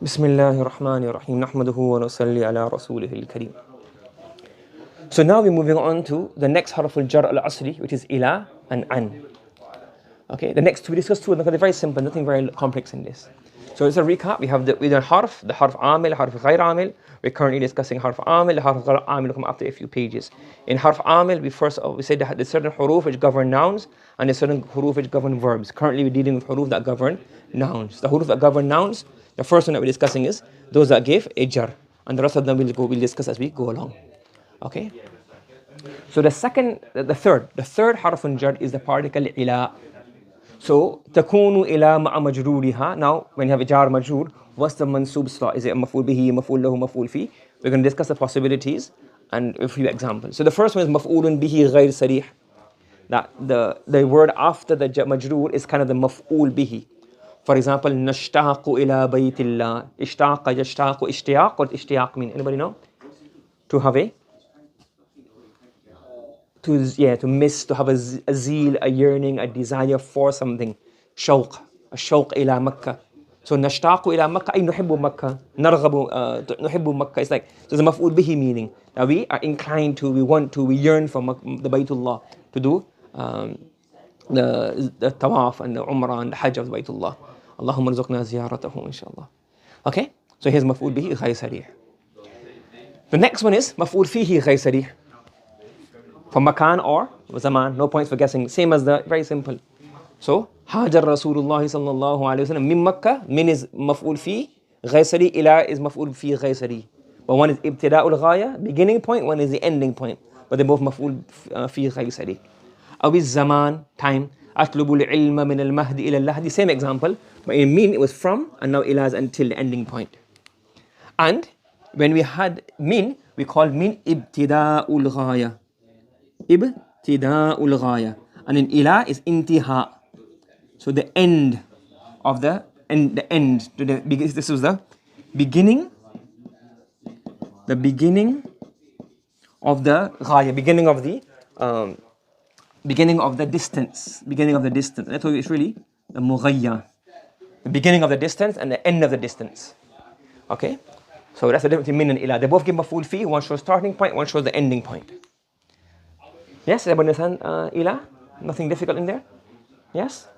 Bismillahir Rahmanir Rahim. Nahmaduhu wa nusalli ala rasulihil kareem. So now we're moving on to the next harf al-jar al-asli, which is ila and an. Okay, the next two we discussed two, because they're very simple, nothing very complex in this. So as a recap, we have the harf amil, harf ghayr amil. We're currently discussing harf amil. The harf ghayr amil will come after a few pages. In harf amil, we said that there's certain huruf which govern nouns and there's certain huruf which govern verbs. Currently we're dealing with huruf that govern nouns. The huruf that govern nouns, the first one that we're discussing is those that give a jar, and the rest of them we'll discuss as we go along. Okay. So the third harf jar is the particle ila. So takunu ila ma'a majruriha. Now when you have a jar majrur, what's the mansub slot? Is it a maf'ul bihi, maf'ul lahu, maf'ul fi? We're going to discuss the possibilities and a few examples. So the first one is maf'ulun bihi ghayr sarih. That the word after the majrur is kind of the maf'ul bihi. For example, nashtaqu ila baytillah. Ishtaqa, yashtaqu, ishtiyaq. What does ishtiyaq mean? Anybody know? To have to miss, to have a zeal, a yearning, a desire for something. Shawq, a shawq ila Makkah. So nashtaqu ila Makkah, ay nuhibbu Makkah, narghabu, nuhibbu Makkah. It's like, so there's a maf'ul bihi meaning. Now we are inclined to, we want to, we yearn for the Baytullah, to do the tawaf and the umrah and the hajj of the Baytullah. Allahumma rzuqna ziyaratahu inshallah. Okay, so here's maf'ul bihi ghayr sarih. The next one is maf'ul fihi ghayr sarih. For makan or zaman, no points for guessing. Same as the, very simple. So, Hajar Rasulullah sallallahu alayhi wa sallam min Makkah, min is maf'ul fi, ghayr sarih, ila is maf'ul fi ghayr sarih. But one is ibtida'ul ghaya, beginning point, one is the ending point. But they're both maf'ul fi ghayr sarih. Awiz zaman, time. Atlubul ilma min al-mahdi ila al-lahdi. Same example. But in min it was from, and now ila is until the ending point. And when we had min, we called min ibtida'ul ghaya. Ibtida'ul ghaya. And in ila is intiha. So the end of the end. This was the beginning. The beginning of the ghaya. Beginning of the distance. Beginning of the distance. That's why it's really the mughayya. The beginning of the distance and the end of the distance. Okay? So that's the difference between min and ila. They both give maf'ul fi. One shows starting point, one shows the ending point. Yes, everybody understand ila? Nothing difficult in there? Yes?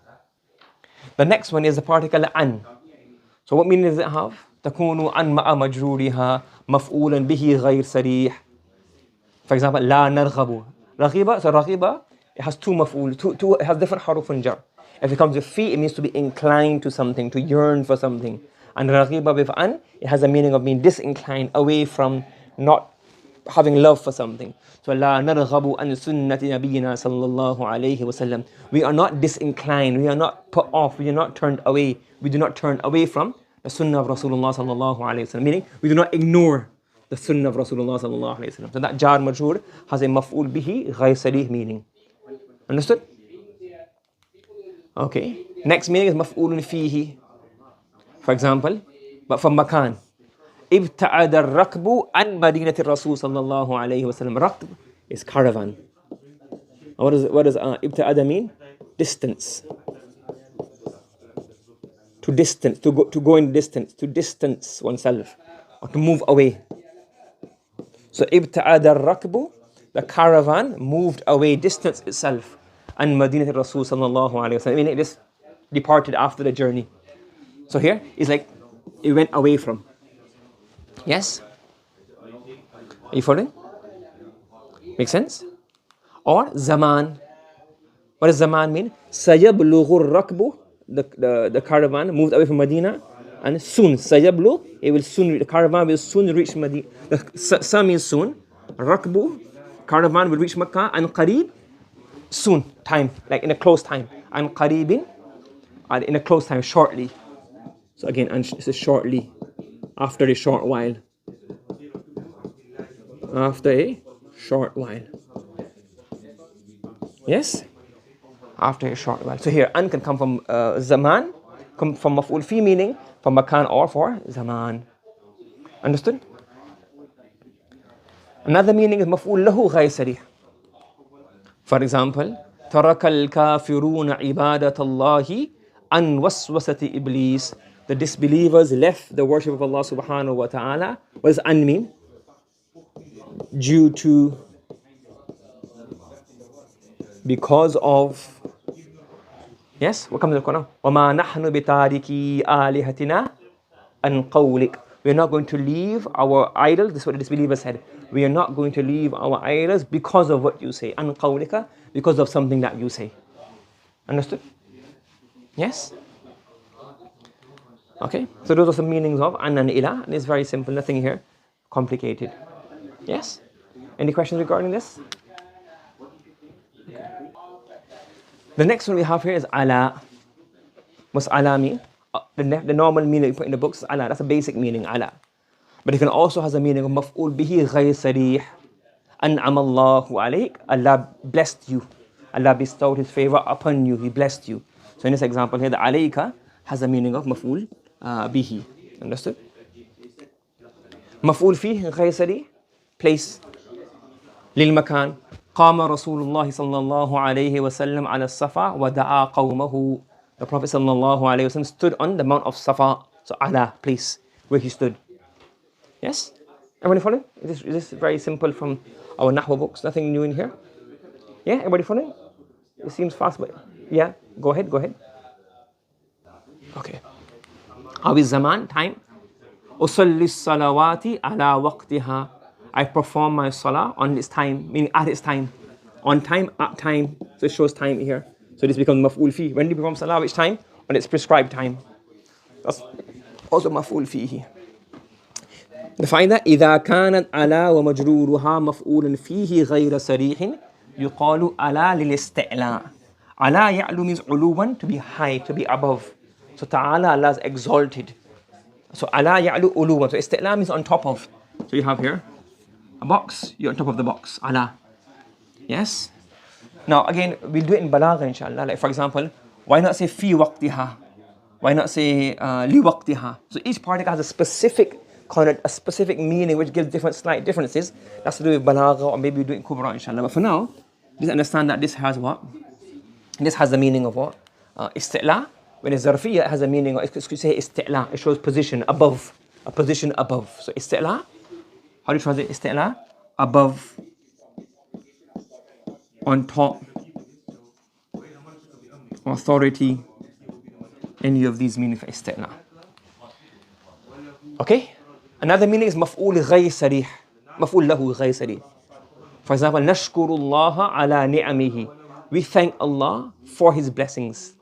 The next one is the particle an. So what meaning does it have? Takunu an ma'a majruriha maf'ulan bihi ghayr sarih. For example, la narghabu. Raghiba, so raghiba, it has two maf'ul, it has different haruf jar. If it comes with fi, it means to be inclined to something, to yearn for something. And raghiba with an, it has a meaning of being disinclined, away from, not having love for something. So la narghabu an sunnati nabiyyina sallallahu alayhi wa sallam. We are not disinclined, we are not put off, we are not turned away. We do not turn away from the sunnah of Rasulullah sallallahu alayhi wa sallam. Meaning, we do not ignore the sunnah of Rasulullah sallallahu alayhi wa sallam. So that jar majroor has a maf'ul bihi ghayr sarih meaning. Understood? Okay. Next meaning is maf'ulun fihi. For example, but from makan. Ibta'ad al-rakbu an madinati Rasul sallallahu alayhi wa sallam. Rakb is caravan. What does ibta'ada mean? Distance. To distance, to go in distance, to distance oneself, or to move away. So ibta'ad al-rakbu, the caravan moved away, distance itself. An madinati Rasul sallallahu alayhi wa sallam. I mean, it just departed after the journey. So here, it's like, it went away from. Yes? Are you following? Make sense? Or zaman. What does zaman mean? Sayablughu rakbu, the caravan moved away from Medina, and soon, sayablugh, the caravan will soon reach Medina. Sa means soon, rakbu, caravan will reach Makkah, and qareeb, soon, time, like in a close time. And qareebin, in a close time, shortly. So again, this is shortly. After a short while. After a short while. Yes? After a short while. So here, an can come from zaman, come from maf'ul fi meaning, from makan or for zaman. Understood? Another meaning is maf'ul lahu ghayr sarih. For example, ترك الكافرون عبادة الله عن وسوسة إبليس. the disbelievers left the worship of Allah subhanahu wa ta'ala. What does an mean? Due to, because of, yes, what comes in the Quran? وَمَا نَحْنُ بِتَارِكِي آلِهَتِنَا أَنْ قَوْلِكَ. We are not going to leave our idols. This is what the disbelievers said. We are not going to leave our idols because of what you say. أَنْ قَوْلِكَ, because of something that you say. Understood? Yes? Okay, so those are some meanings of an and ila, and it's very simple, nothing here complicated. Yes? Any questions regarding this? Okay. The next one we have here is ala. What's ala mean? The normal meaning you put in the books is ala. That's a basic meaning, ala. But it can also has a meaning of maf'ul bihi ghayr sarih. An'am Allahu alayk. Allah blessed you. Allah bestowed His favor upon you. He blessed you. So in this example here, the alayka has a meaning of maf'ul bihi. Understood? Maf'ul fi ghayr sarih. Place. Lil makan. قام رسول الله صلى الله عليه وسلم على الصفا ودعا قومه. The Prophet صلى الله عليه وسلم stood on the Mount of Safa. So ala, place where he stood. Yes? Everybody following? Is this very simple from our Nahw books? Nothing new in here? Yeah? Everybody following? It seems fast, but yeah? Go ahead. Okay. Awi zaman, time. أصلي الصلوات على وقتها. I perform my salah on its time, meaning at its time. On time, at time. So it shows time here. So this becomes maf'ul fi. When do you perform salah, which time? On its prescribed time. That's also maf'ul fihi. The faida, إذا كانت على ومجرورها مفعول فيه غير صريح يقال على للاستعلاء. على يعلو means علوا, to be high, to be above. So ta'ala, Allah is exalted. So ala ya'lu uluwan. So isti'la means on top of. So you have here a box, you're on top of the box. Ala. Yes? Now again, we'll do it in balagha inshallah. Like for example, why not say fi waqtiha? Why not say li waqtiha? So each particle has a specific meaning which gives different slight differences. That's to do with balagha, or maybe we do it in kubra inshallah. But for now, just understand that this has what? This has the meaning of what? Isti'la. When it's zarfiyya, it has a meaning of, it could say isti'la. It shows position above. A position above. So isti'la. How do you translate isti'la? Above. On top. Authority. Any of these meaning for isti'la. Okay? Another meaning is maf'ul ghayr sarih. Maf'ul lahu ghayr sarih. For example, nashkurullaha ala ni'amihi. We thank Allah for His blessings.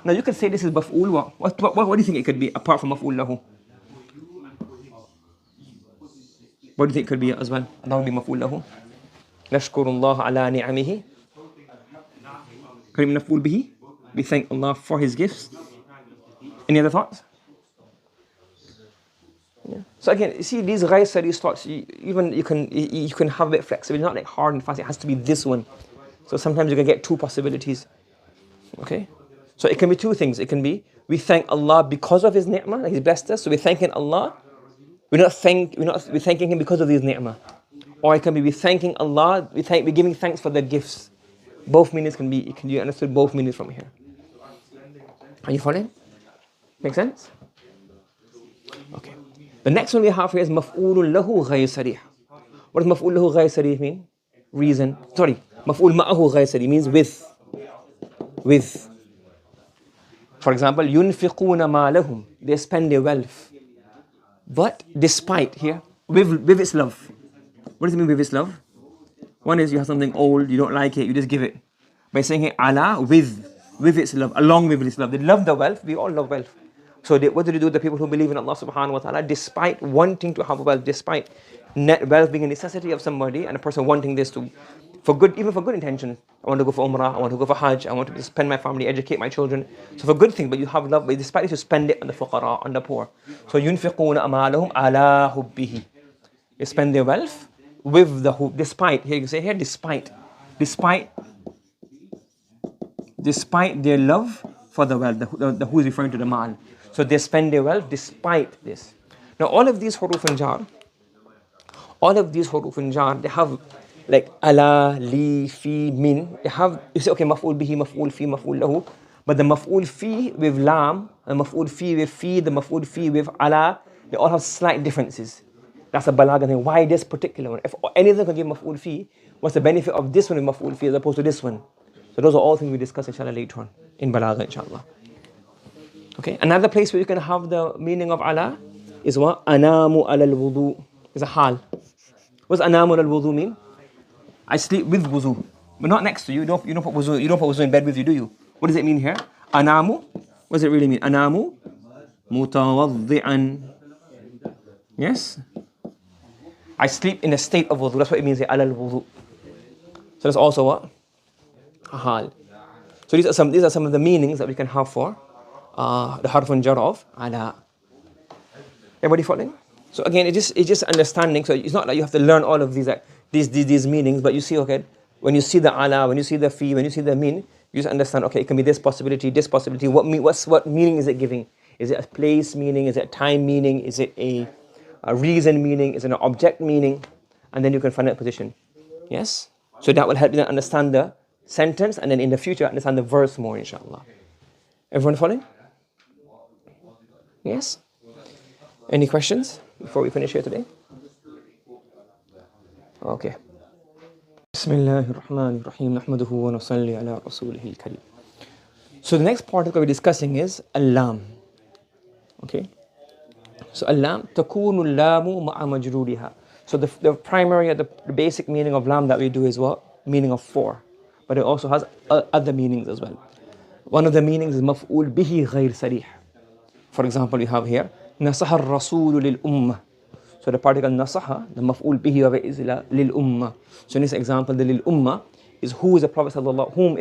Now you can say this is maf'ul. What do you think it could be apart from maf'ul lahu? What do you think it could be as well? That would be maf'ul lahu. Nashkurullaha ala ni'amihi. Could it be maf'ul bihi? We thank Allah for His gifts. Any other thoughts? Yeah. So again, you see these ghayr sarih thoughts, you can have a bit of flexibility, not like hard and fast, it has to be this one. So sometimes you can get two possibilities. Okay? So it can be two things. It can be, we thank Allah because of His ni'mah, like He's blessed us, so we're thanking Allah. We're thanking Him because of His ni'mah. Or it can be, we're thanking Allah, we're giving thanks for the gifts. Both meanings can be, you understood both meanings from here. Are you following? Make sense? Okay. The next one we have here is maf'ulun lahu ghayr sarih. What does maf'ul lahu ghayr sarih mean? Reason. Sorry. Maf'ul ma'ahu ghayr sarih means with. With. For example, yunfiquna ma lahum. They spend their wealth. But despite here, with its love. What does it mean with its love? One is you have something old, you don't like it, you just give it. By saying here, ala, with its love, along with its love. They love the wealth, we all love wealth. So what do they do with the people who believe in Allah subhanahu wa ta'ala? Despite wanting to have wealth, despite wealth being a necessity of somebody, and a person wanting this even for good intention. I want to go for Umrah, I want to go for Hajj, I want to spend my family, educate my children. So for good thing, but you have love, but despite it, you spend it on the fuqara, on the poor. So يُنْفِقُونَ أَمَالَهُمْ عَلَىٰ حُبِّهِ. They spend their wealth with the hub, despite, here you say here, despite their love for the wealth, the who is referring to the mal. So they spend their wealth despite this. Now all of these huruf and jar, they have like ala, li, fi, min. They have, you say okay, maf'ul bihi, maf'ul fi, maf'ul lahu. But the maf'ul fi with lam, the maf'ul fi with fi, the maf'ul fi with ala, they all have slight differences. That's a balagha thing. Why this particular one? If anything can give maf'ul fi, what's the benefit of this one with maf'ul fi as opposed to this one? So those are all things we discuss inshallah later on in balagha inshallah. Okay, another place where you can have the meaning of ala is what? Anamu ala al-wudu. It's a hal. What's anamu ala al-wudu mean? I sleep with wudu, but not next to you. You don't put wudu in bed with you, do you? What does it mean here? Anamu. What does it really mean? Anamu mutawaddi'an. Yes. I sleep in a state of wudu. That's what it means here. Ala al-wudu. So that's also what? A hal. So these are some of the meanings that we can have for the harfun jar of ala. Everybody following? So again, it's just understanding. So it's not like you have to learn all of these meanings, but you see, okay, when you see the ala, when you see the fi, when you see the mean, you just understand, okay, it can be this possibility. What meaning is it giving? Is it a place meaning? Is it a time meaning? Is it a reason meaning? Is it an object meaning? And then you can find that position. Yes? So that will help you understand the sentence, and then in the future understand the verse more, inshallah. Everyone following? Yes? Any questions before we finish here today? Okay. Bismillahirrahmanirrahim. Nahmaduhu wa nusalli ala rasulihil kareem. So the next particle we're discussing is Al-Lam. Okay? So Al-Lam, takunu al-lamu ma'a majruriha. So the primary, the basic meaning of lam that we do is what? Meaning of for. But it also has other meanings as well. One of the meanings is maf'ul bihi ghayr sarih. For example, we have here nasaha ar-rasulu lil-ummah. So the particle nasaha, the maf'ul bihi of it is lil-ummah. So in this example, the lil-ummah is whom is the Prophet sallallahu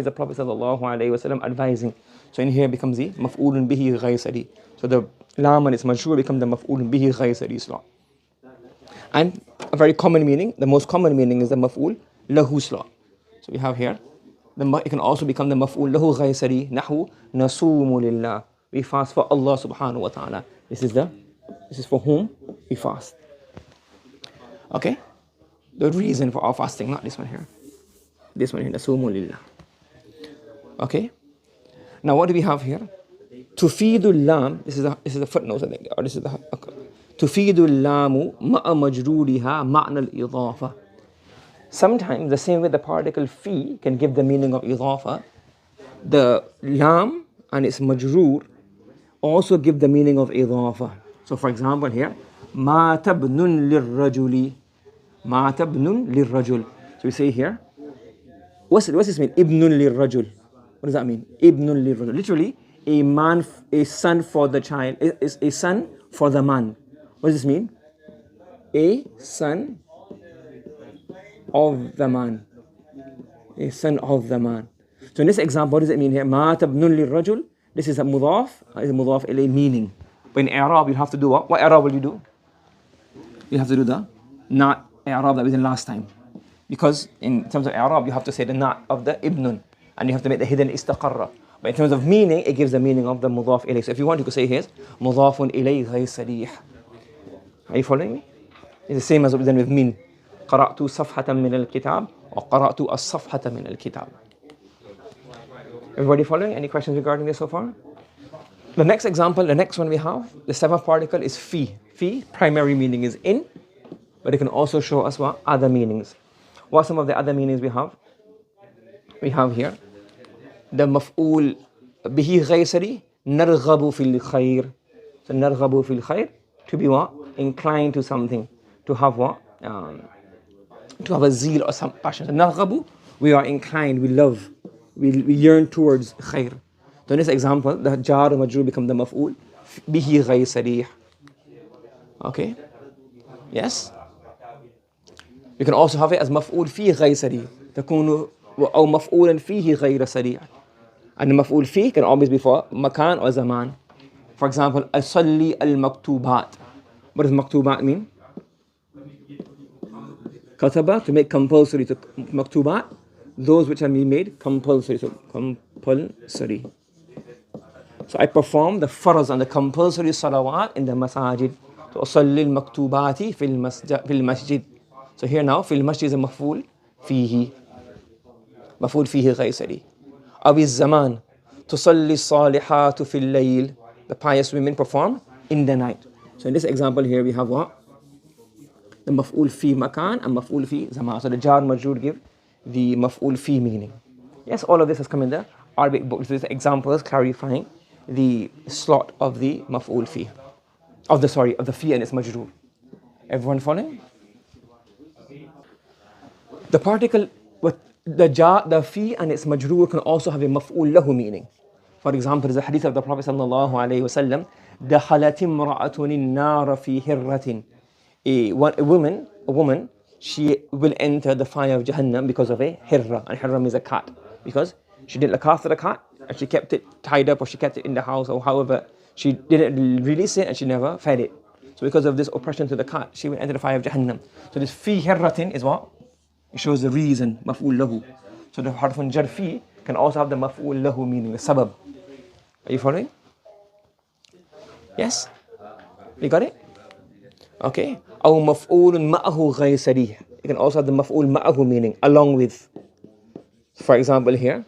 alayhi wasallam advising. So in here becomes the maf'ulun bihi ghayr sarih. So the lam and its majrur become the maf'ulun bihi ghayr sarih slot. And a very common meaning, the most common meaning is the maf'ul lahu slot. So we have here, it can also become the maf'ul lahu ghayr sarih, nahu nasumu lillah. We fast for Allah subhanahu wa ta'ala. This is for whom we fast. Okay? The reason for our fasting, not this one here. This one here, nasumu lillah. Okay? Now what do we have here? Tufidul lam, this is a footnote, I think, or this is the Tufidul lamu ma'a majruriha ma'na al-idafa. Sometimes the same way the particle fi can give the meaning of idafa, the lam and its majrur also give the meaning of idafa. So for example here, ma tabnun lirrajuli, ma tabnun lirrajul. So we say here, what's this mean? Ibnun lirrajul. What does that mean? Ibnun lirrajul. Literally, a son for the child, is a son for the man. What does this mean? A son of the man. A son of the man. So in this example, what does it mean here? Ma tabnun lirrajul. This is a mudaf, ilay meaning. But in Iraab, you have to do what? What Iraab will you do? You have to do the not Iraab that we did last time. Because in terms of Iraab, you have to say the not of the ibnun. And you have to make the hidden istaqarra. But in terms of meaning, it gives the meaning of the mudaf ilay. So if you want, you could say here, mudafun ilay ghayr sarih. Are you following me? It's the same as what we done with min. قرأت صفحة من الكتاب وقرأت الصفحة من الكتاب. Everybody following? Any questions regarding this so far? The next example, the next one we have, the seventh particle is fi. Fi, primary meaning is in, but it can also show us what? Other meanings. What are some of the other meanings we have? We have here the maf'ul bihi ghayr sarih, narghabu fil khair. So narghabu fil khair, to be what? Inclined to something, to have what? To have a zeal or some passion. So narghabu, we are inclined, we love, we yearn towards khair. So in this example, the jar and majrur become the maf'ul bihi ghayr sarih. Okay? Yes? You can also have it as maf'ul fi ghayr sarih. تكون أو مفعولا فيه غير سريع. And the maf'ul fi can always be for makan or zaman. For example, أصلي المكتوبات. What does maktubat mean? Kataba, to make compulsory. To maktubat, those which have been made compulsory. So compulsory. So I perform the faraz and the compulsory salawat in the masajid. So أصلي المكتوبات في المسجد. So here now, في المسجid is a maf'ul fihi. مفعول فيه غير سري. أو الزمان, تصلي الصالحات في الليل. The pious women perform in the night. So in this example here we have what? The maf'ul fi makan and maf'ul fi zaman. So the jar majroor give the maf'ul fi meaning. Yes, all of this has come in the Arabic books. These examples clarifying the slot of the maf'ul fi. Of the fi and its majroor. Everyone following? The particle with the fi and its majroor can also have a maf'ul lahu meaning. For example, there's a hadith of the Prophet sallallahu alaihi wasallam, دخلت امرأة النار في هرة. A woman, she will enter the fire of Jahannam because of a hirra. And hirra means a cat. Because she didn't look after the cat and she kept it tied up or she kept it in the house or however, she didn't release it and she never fed it. So because of this oppression to the cat, she will enter the fire of Jahannam. So this fi hirratin is what? It shows the reason, maf'ul lahu. So the harfun jar fi can also have the maf'ul lahu meaning, the sabab. Are you following? Yes? You got it? Okay. أو مفعول معه غير صريح. You can also have the مفعول معه meaning, along with. For example here,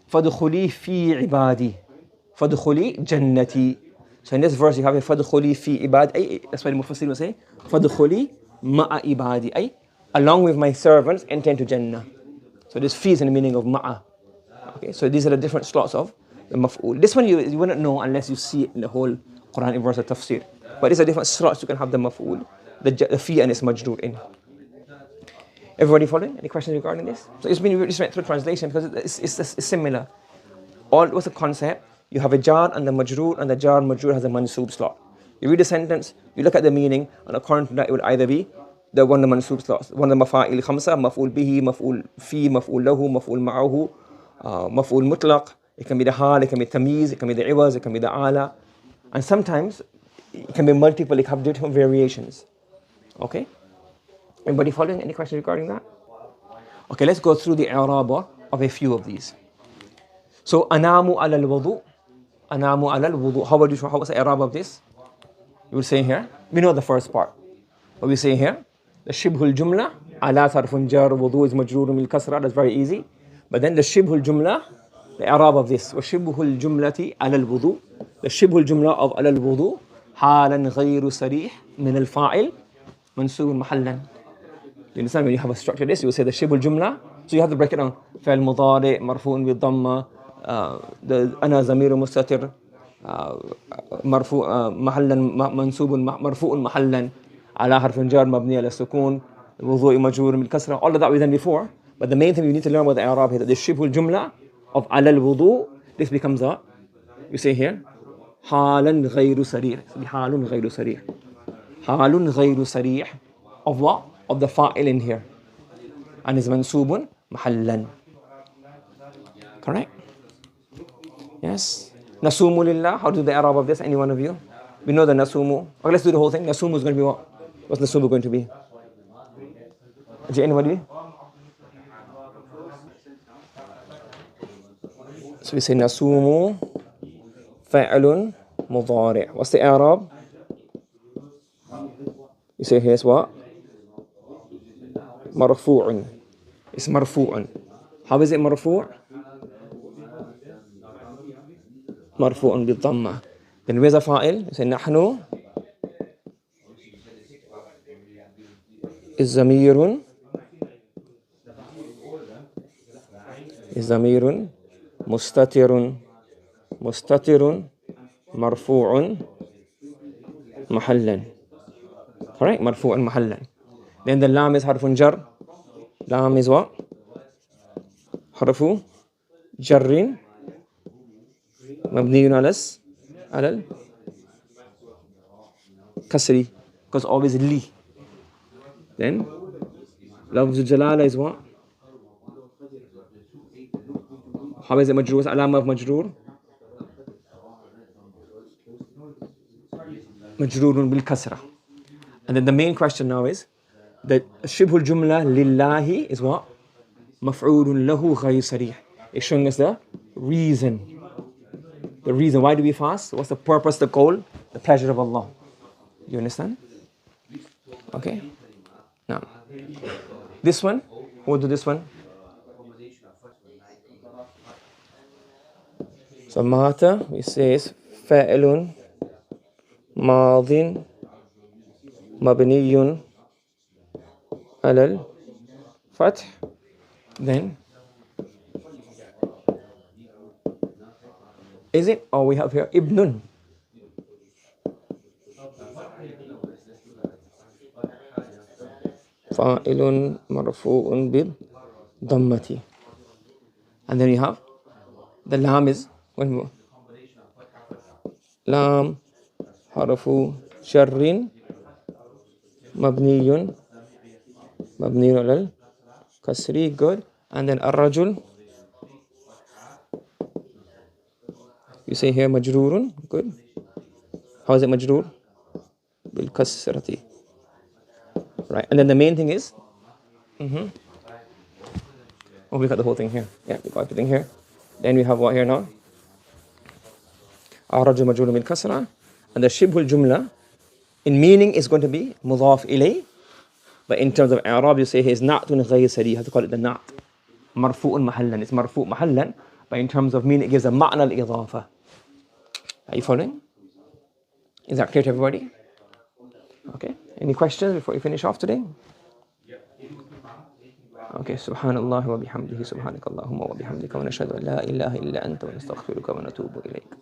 فادخلي في عبادي. فادخلي جنتي. So in this verse you have a فادخلي في عبادي. That's why the Mufassir will say فادخلي مع عبادي. Along with my servants enter into Jannah. So this fi is in the meaning of ma'a. Okay, so these are the different slots of the maf'ul. This one you wouldn't know unless you see it in the whole Quran in verse of tafsir. But these are different slots you can have the maf'ul, the fi and its majroor in. Everybody following? Any questions regarding this? So we just went through translation because it's similar. What's the concept? You have a jar and the majroor, and the jar majroor has a mansoob slot. You read the sentence, you look at the meaning, and according to that it would either be the one of the mansoob slots, one of the mafa'il khamsa, maf'ul bihi, maf'ul fi, maf'ul lahu, maf'ul ma'ahu, maf'ul mutlaq. It can be the hal, it can be tamiz, it can be the iwaz, it can be the ala. And sometimes it can be multiple, it can have different variations. Okay? Anybody following? Any questions regarding that? Okay, let's go through the i'rab of a few of these. So, anamu ala al-wudu. Anamu ala al-wudu. How was the i'rab of this? You will say here. We know the first part. What we say here? The shibhul jumla. Ala tarfun jar wudu is majroorun bil kasra. That's very easy. But then the shibhul jumla, the i'rab of this. وشبه الجملة على الوضوء. The shibhul jumla of على الوضوء. حالا غير صريح من الفاعل منصوب محلا. You understand when you have a structure this, you will say the shibhul jumla. So you have to break it down. فعل مضارع مرفوع بالضمة. أنا ضمير مستتر. مرفوع محلا منصوب مرفوع محلا. على حرف جار مبني على السكون. الوضوء مجرور بالكسرة. All of that we've done before. But the main thing you need to learn about the i'rab here, that the shibhul jumla of على الوضوء, this becomes a, you say here, حالا غير صريح. حال غير صريح. حال غير صريح of what? Of the fa'il in here. And is mansubun mahallan. Correct? Yes. Nasumu lillah. How to do the i'rab of this? Any one of you? We know the nasumu. Okay, let's do the whole thing. Nasumu is going to be what? What's nasumu going to be? Is there anybody? So we say nasumu fa'ilun mudari'. What's the i'rab? You say here's what? مرفوع. It's مرفوع. How is it مرفوع? مرفوع بالضمة. Then where's the fa'il? You say نحن is ضمير مستتر مرفوع محلا. Correct? مرفوع محلا. Then the lam is harfun jar. Lam is what? Harfu jarrin mabniyun alal kasri, because always li. Then lafz jalala is what? How is it majroor? Alama of majroor? Majroorun bil kasra. And then the main question now is that shibhul jumla lillahi is what? Maf'ulun lahu ghayr sarih. It's showing us the reason. The reason. Why do we fast? What's the purpose, the goal? The pleasure of Allah. You understand? Okay. Now, this one. Who will do this one? So mata, we say is fa'ilun madin mabniyun alal fath. Then is it? Or we have here ibnun. Fa'ilun marfu'un bil dammati. And then we have the lam is one more. Lam harfu sharrin mabniyun alal kasri. Good. And then ar-rajul, you say here majrurun. Good. How is it majroor? Bil kasrati. Right. And then the main thing is, oh, we got the whole thing here. Yeah, we got everything here. Then we have what here now? Ar-rajul majrurun bil kasra. And the shibhul jumla in meaning is going to be mudaf ilay. But in terms of i'rab, you say he is na'tun ghayr sarih. You have to call it the na'at. Marfu'un mahallan. It's marfu' mahallan. But in terms of meaning, it gives a ma'na al-idafa. Are you following? Is that clear to everybody? Okay. Any questions before we finish off today? Okay. Subhanallah wa bihamdihi. Subhanakallahumma wa bihamdika wa nashhadu an la ilaha illa anta wa nastaghfiruka wa natubu ilayk.